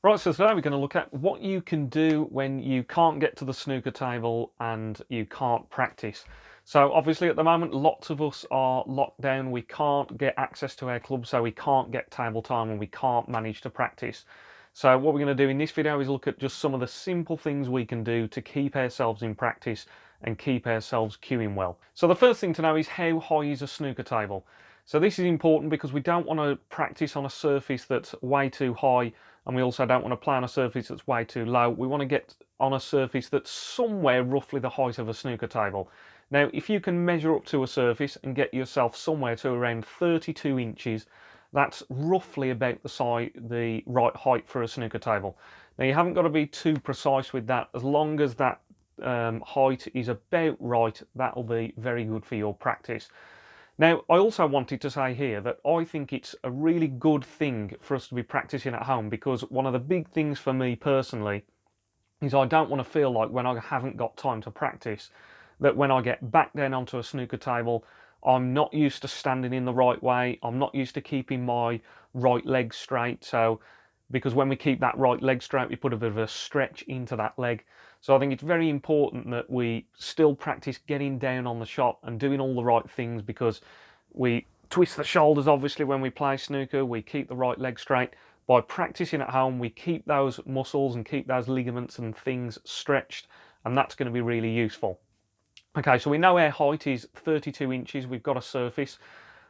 Right, so today we're going to look at what you can do when you can't get to the snooker table and you can't practice. So obviously at the moment lots of us are locked down, we can't get access to our club, so we can't get table time and we can't manage to practice. So what we're going to do in this video is look at just some of the simple things we can do to keep ourselves in practice and keep ourselves cueing well. So the first thing to know is, how high is a snooker table? So this is important because we don't want to practice on a surface that's way too high, and we also don't want to play on a surface that's way too low. We want to get on a surface that's somewhere roughly the height of a snooker table. Now, if you can measure up to a surface and get yourself somewhere to around 32 inches, that's roughly about the right height for a snooker table. Now, you haven't got to be too precise with that. As long as that height is about right, that'll be very good for your practice. Now, I also wanted to say here that I think it's a really good thing for us to be practicing at home, because one of the big things for me personally is I don't want to feel like, when I haven't got time to practice, that when I get back down onto a snooker table, I'm not used to standing in the right way, I'm not used to keeping my right leg straight. So because when we keep that right leg straight, we put a bit of a stretch into that leg. So I think it's very important that we still practice getting down on the shot and doing all the right things, because we twist the shoulders obviously when we play snooker, we keep the right leg straight. By practicing at home, we keep those muscles and keep those ligaments and things stretched, and that's going to be really useful. Okay, so we know our height is 32 inches, we've got a surface.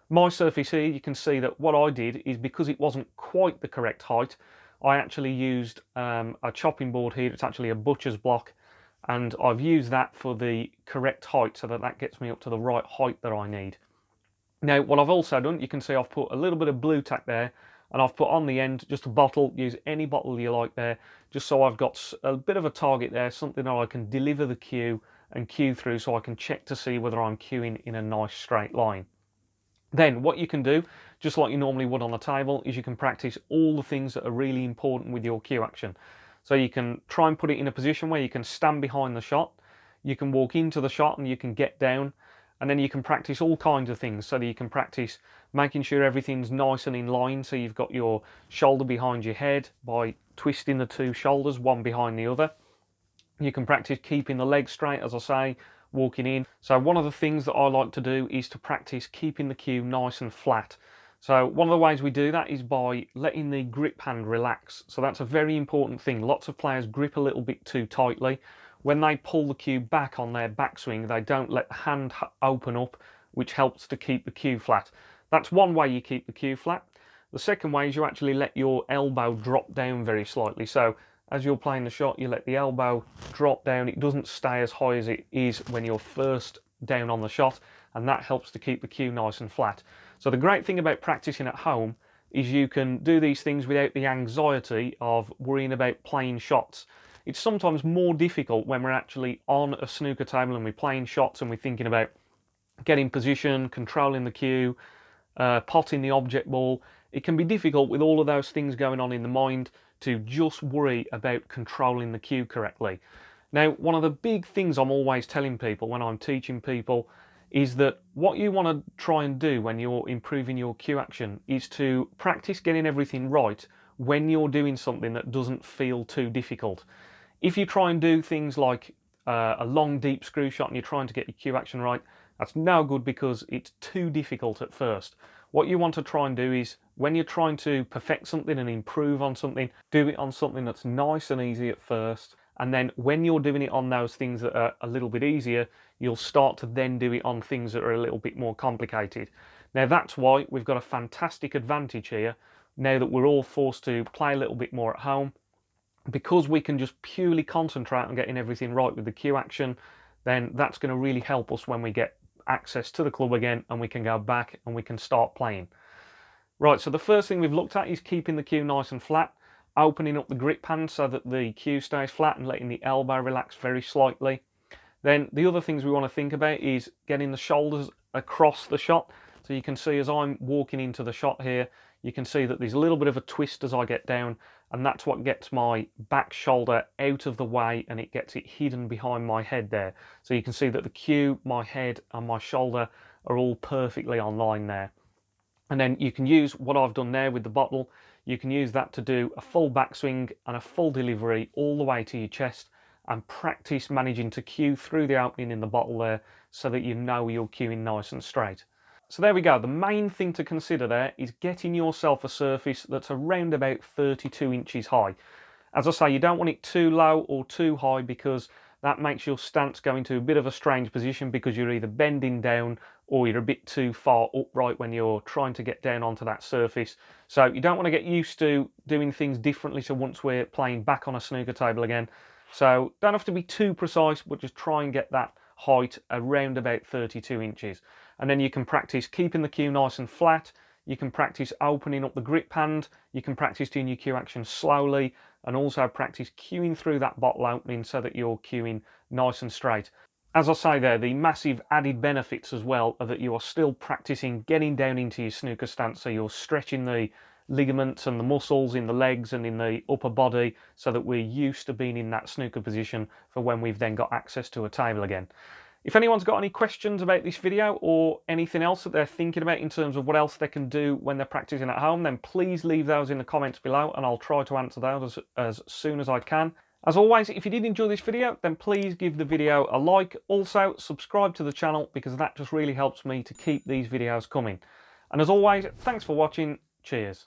My surface here, you can see that what I did is, because it wasn't quite the correct height, I actually used a chopping board here. It's actually a butcher's block, and I've used that for the correct height so that that gets me up to the right height that I need. Now, what I've also done, you can see I've put a little bit of blue tack there, and I've put on the end just a bottle. Use any bottle you like there, just so I've got a bit of a target there, something that I can deliver the cue and cue through, so I can check to see whether I'm cueing in a nice straight line. Then what you can do, just like you normally would on the table, is you can practice all the things that are really important with your cue action. So you can try and put it in a position where you can stand behind the shot, you can walk into the shot and you can get down, and then you can practice all kinds of things. So that you can practice making sure everything's nice and in line, so you've got your shoulder behind your head by twisting the two shoulders one behind the other. You can practice keeping the legs straight, as I say, walking in. So one of the things that I like to do is to practice keeping the cue nice and flat. So one of the ways we do that is by letting the grip hand relax. So that's a very important thing. Lots of players grip a little bit too tightly. When they pull the cue back on their backswing, they don't let the hand open up, which helps to keep the cue flat. That's one way you keep the cue flat. The second way is you actually let your elbow drop down very slightly. So as you're playing the shot, you let the elbow drop down. It doesn't stay as high as it is when you're first down on the shot, and that helps to keep the cue nice and flat. So the great thing about practicing at home is you can do these things without the anxiety of worrying about playing shots. It's sometimes more difficult when we're actually on a snooker table and we're playing shots and we're thinking about getting position, controlling the cue, potting the object ball. It can be difficult with all of those things going on in the mind to just worry about controlling the cue correctly. Now, one of the big things I'm always telling people when I'm teaching people is that what you want to try and do when you're improving your cue action is to practice getting everything right when you're doing something that doesn't feel too difficult. If you try and do things like a long deep screw shot and you're trying to get your cue action right, that's no good because it's too difficult at first. What you want to try and do is, when you're trying to perfect something and improve on something, do it on something that's nice and easy at first, and then when you're doing it on those things that are a little bit easier, you'll start to then do it on things that are a little bit more complicated. Now that's why we've got a fantastic advantage here, now that we're all forced to play a little bit more at home. Because we can just purely concentrate on getting everything right with the cue action, then that's going to really help us when we get access to the club again and we can go back and we can start playing. Right, so the first thing we've looked at is keeping the cue nice and flat, opening up the grip hand so that the cue stays flat and letting the elbow relax very slightly. Then the other things we want to think about is getting the shoulders across the shot. So you can see as I'm walking into the shot here, you can see that there's a little bit of a twist as I get down, and that's what gets my back shoulder out of the way and it gets it hidden behind my head there. So you can see that the cue, my head and my shoulder are all perfectly on line there. And then you can use what I've done there with the bottle. you can use that to do a full backswing and a full delivery all the way to your chest, and practice managing to cue through the opening in the bottle there so that you know you're cueing nice and straight. So there we go. The main thing to consider there is getting yourself a surface that's around about 32 inches high. As I say, you don't want it too low or too high, because that makes your stance go into a bit of a strange position, because you're either bending down or you're a bit too far upright when you're trying to get down onto that surface. So you don't want to get used to doing things differently to once we're playing back on a snooker table again. So don't have to be too precise, but just try and get that height around about 32 inches. And then you can practice keeping the cue nice and flat. You can practice opening up the grip hand. You can practice doing your cue action slowly, and also practice cueing through that bottle opening so that you're cueing nice and straight. As I say there, the massive added benefits as well are that you are still practicing getting down into your snooker stance, so you're stretching the ligaments and the muscles in the legs and in the upper body, so that we're used to being in that snooker position for when we've then got access to a table again. If anyone's got any questions about this video or anything else that they're thinking about in terms of what else they can do when they're practicing at home, then please leave those in the comments below and I'll try to answer those as soon as I can. As always, if you did enjoy this video, then please give the video a like. Also, subscribe to the channel, because that just really helps me to keep these videos coming. And as always, thanks for watching. Cheers.